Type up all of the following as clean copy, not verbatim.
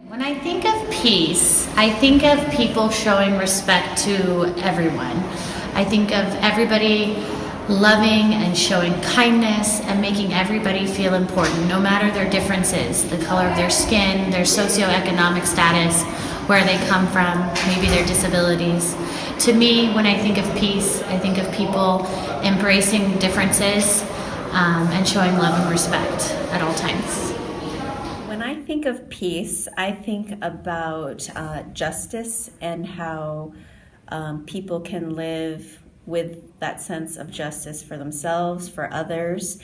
When I think of peace, I think of people showing respect to everyone. I think of everybody loving and showing kindness and making everybody feel important, no matter their differences, the color of their skin, their socioeconomic status, where they come from, maybe their disabilities. To me, when I think of peace, I think of people embracing differences and showing love and respect at all times. When I think of peace, I think about justice and how people can live with that sense of justice for themselves, for others,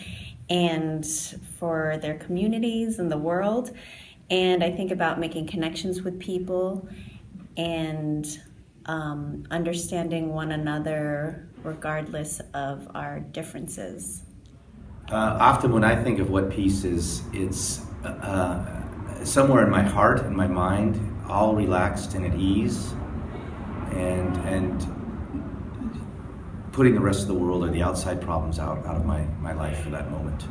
and for their communities and the world. And I think about making connections with people and understanding one another regardless of our differences. Often when I think of what peace is, it's somewhere in my heart and my mind, all relaxed and at ease, and putting the rest of the world or the outside problems out of my life for that moment.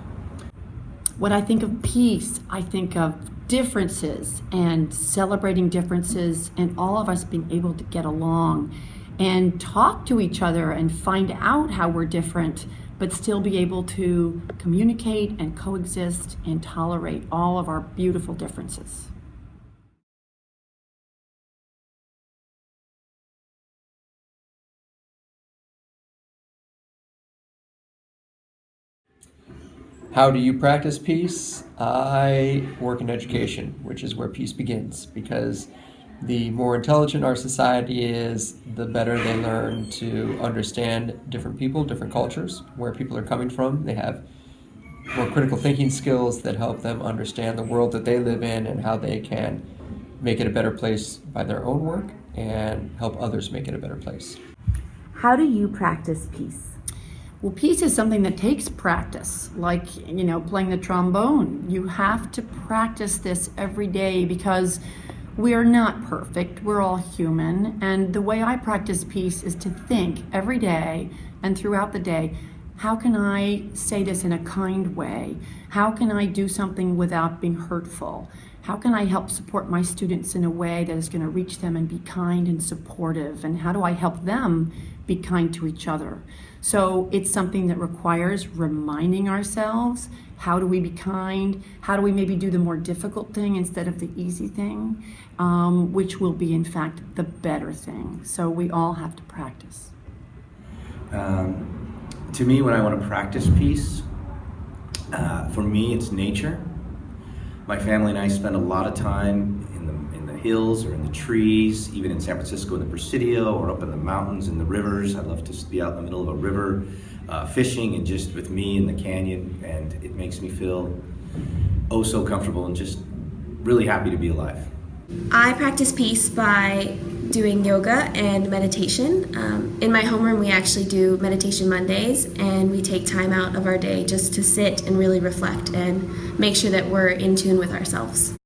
When I think of peace, I think of differences and celebrating differences and all of us being able to get along and talk to each other and find out how we're different, but still be able to communicate and coexist and tolerate all of our beautiful differences. How do you practice peace? I work in education, which is where peace begins, because the more intelligent our society is, the better they learn to understand different people, different cultures, where people are coming from. They have more critical thinking skills that help them understand the world that they live in and how they can make it a better place by their own work and help others make it a better place. How do you practice peace? Well, peace is something that takes practice, like, playing the trombone. You have to practice this every day because we are not perfect. We're all human. And the way I practice peace is to think every day and throughout the day, how can I say this in a kind way? How can I do something without being hurtful? How can I help support my students in a way that is going to reach them and be kind and supportive? And how do I help them be kind to each other? So it's something that requires reminding ourselves, how do we be kind? How do we maybe do the more difficult thing instead of the easy thing, which will be, in fact, the better thing. So we all have to practice. To me, when I want to practice peace, for me, it's nature. My family and I spend a lot of time in the hills or in the trees, even in San Francisco in the Presidio or up in the mountains and the rivers. I love to be out in the middle of a river, fishing and just with me in the canyon, and it makes me feel oh so comfortable and just really happy to be alive. I practice peace by doing yoga and meditation. In my homeroom we actually do meditation Mondays, and we take time out of our day just to sit and really reflect and make sure that we're in tune with ourselves.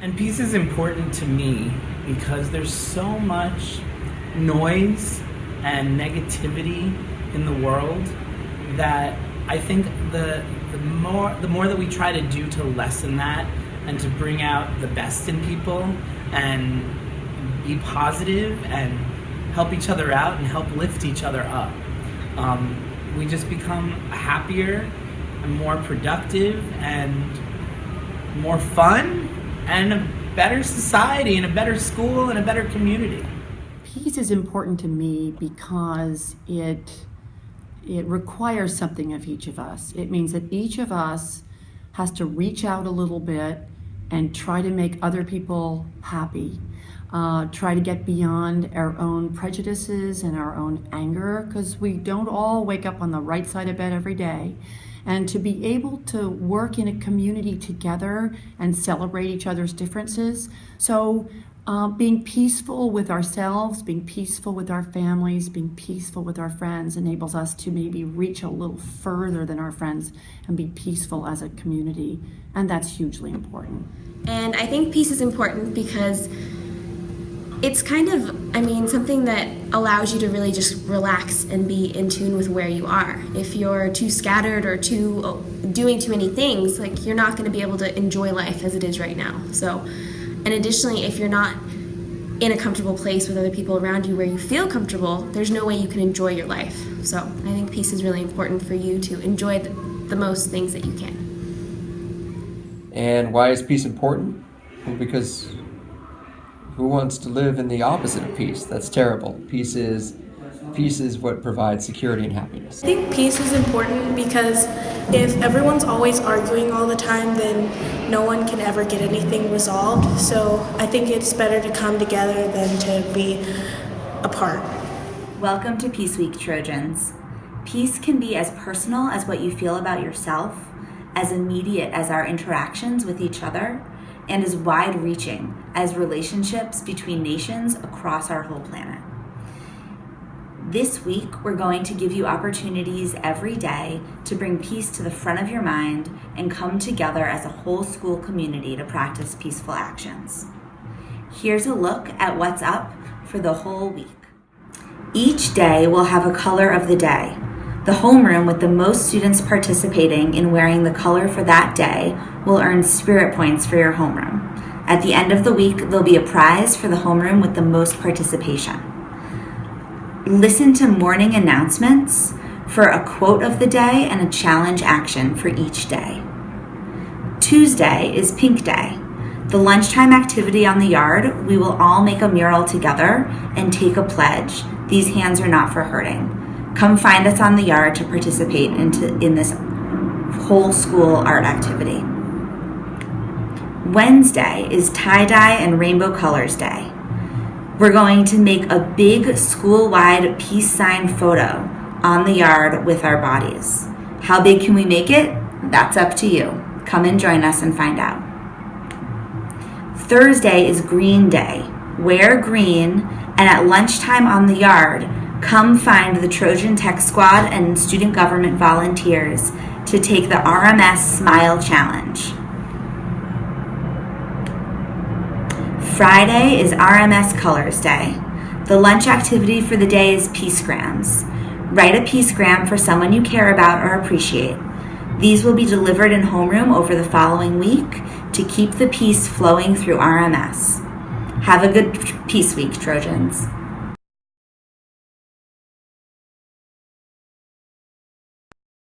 And peace is important to me because there's so much noise and negativity in the world that I think the more that we try to do to lessen that and to bring out the best in people and be positive and help each other out and help lift each other up, we just become happier and more productive and more fun and a better society and a better school and a better community. Peace is important to me because it requires something of each of us. It means that each of us has to reach out a little bit and try to make other people happy. Try to get beyond our own prejudices and our own anger, because we don't all wake up on the right side of bed every day. And to be able to work in a community together and celebrate each other's differences. So being peaceful with ourselves, being peaceful with our families, being peaceful with our friends enables us to maybe reach a little further than our friends and be peaceful as a community. And that's hugely important. And I think peace is important because It's kind of, something that allows you to really just relax and be in tune with where you are. If you're too scattered or doing too many things, like, you're not going to be able to enjoy life as it is right now. So, and additionally, if you're not in a comfortable place with other people around you where you feel comfortable, there's no way you can enjoy your life. So I think peace is really important for you to enjoy the most things that you can. And why is peace important? Well, because who wants to live in the opposite of peace? That's terrible. Peace is what provides security and happiness. I think peace is important because if everyone's always arguing all the time, then no one can ever get anything resolved. So I think it's better to come together than to be apart. Welcome to Peace Week, Trojans. Peace can be as personal as what you feel about yourself, as immediate as our interactions with each other, and as wide-reaching as relationships between nations across our whole planet. This week, we're going to give you opportunities every day to bring peace to the front of your mind and come together as a whole school community to practice peaceful actions. Here's a look at what's up for the whole week. Each day will have a color of the day. The homeroom with the most students participating in wearing the color for that day will earn spirit points for your homeroom. At the end of the week, there'll be a prize for the homeroom with the most participation. Listen to morning announcements for a quote of the day and a challenge action for each day. Tuesday is Pink Day. The lunchtime activity on the yard, we will all make a mural together and take a pledge. These hands are not for hurting. Come find us on the yard to participate in this whole school art activity. Wednesday is Tie-Dye and Rainbow Colors Day. We're going to make a big school-wide peace sign photo on the yard with our bodies. How big can we make it? That's up to you. Come and join us and find out. Thursday is Green Day. Wear green, and at lunchtime on the yard, come find the Trojan Tech Squad and student government volunteers to take the RMS Smile Challenge. Friday is RMS Colors Day. The lunch activity for the day is peacegrams. Write a peacegram for someone you care about or appreciate. These will be delivered in homeroom over the following week to keep the peace flowing through RMS. Have a good Peace Week, Trojans.